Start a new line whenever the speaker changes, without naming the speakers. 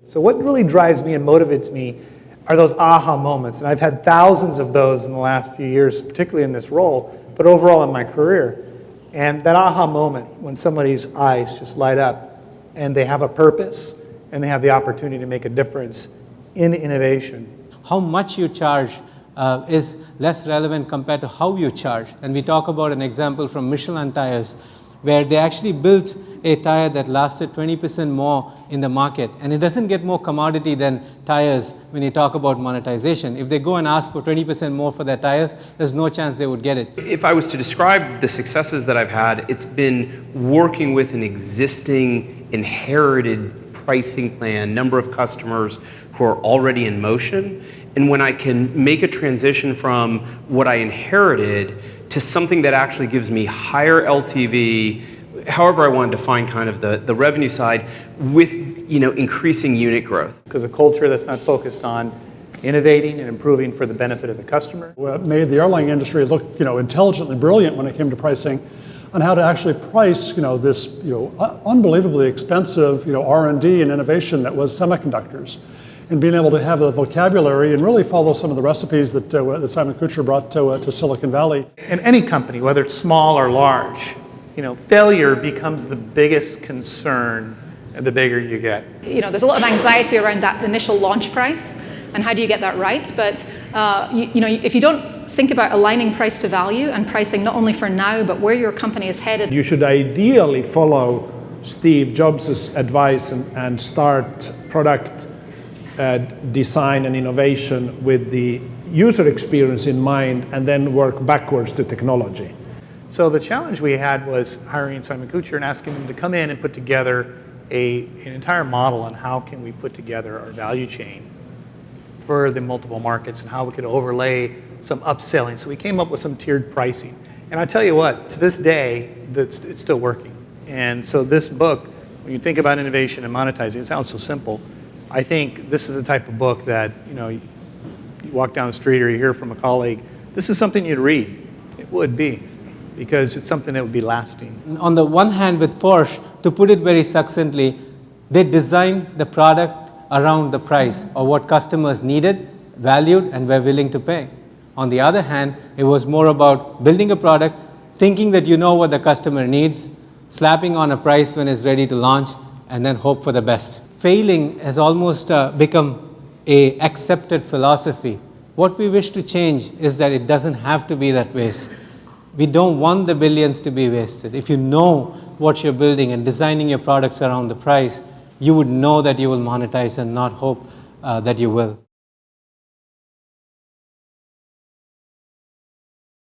So what really drives me and motivates me are those aha moments. And I've had thousands of those in the last few years, particularly in this role, but overall in my career. And that aha moment when somebody's eyes just light up and they have a purpose and they have the opportunity to make a difference in innovation.
How much you charge is less relevant compared to how you charge. And we talk about an example from Michelin tires, where they actually built a tire that lasted 20% more in the market. And it doesn't get more commodity than tires when you talk about monetization. If they go and ask for 20% more for their tires, there's no chance they would get it.
If I was to describe the successes that I've had, it's been working with an existing inherited pricing plan, number of customers who are already in motion. And when I can make a transition from what I inherited to something that actually gives me higher LTV, however I want to define kind of the revenue side, with increasing unit growth.
Because a culture that's not focused on innovating and improving for the benefit of the customer.
What made the airline industry look intelligently brilliant when it came to pricing, on how to actually price this unbelievably expensive R&D and innovation that was semiconductors, and being able to have the vocabulary and really follow some of the recipes that Simon-Kucher brought to Silicon Valley.
In any company, whether it's small or large, failure becomes the biggest concern the bigger you get.
There's a lot of anxiety around that initial launch price and how do you get that right. But if you don't think about aligning price to value and pricing not only for now but where your company is headed.
You should ideally follow Steve Jobs' advice and start product design and innovation with the user experience in mind, and then work backwards to technology.
So the challenge we had was hiring Simon-Kucher and asking them to come in and put together an entire model on how can we put together our value chain for the multiple markets and how we could overlay some upselling. So we came up with some tiered pricing. And I tell you what, to this day, it's still working. And so this book, when you think about innovation and monetizing, it sounds so simple. I think this is the type of book that, you walk down the street or you hear from a colleague, this is something you'd read. It would be, because it's something that would be lasting.
On the one hand, with Porsche, to put it very succinctly, they designed the product around the price or what customers needed, valued, and were willing to pay. On the other hand, it was more about building a product, thinking that you know what the customer needs, slapping on a price when it's ready to launch, and then hope for the best. Failing has almost become an accepted philosophy. What we wish to change is that it doesn't have to be that way. We don't want the billions to be wasted. If you know what you're building and designing your products around the price, you would know that you will monetize and not hope that you will.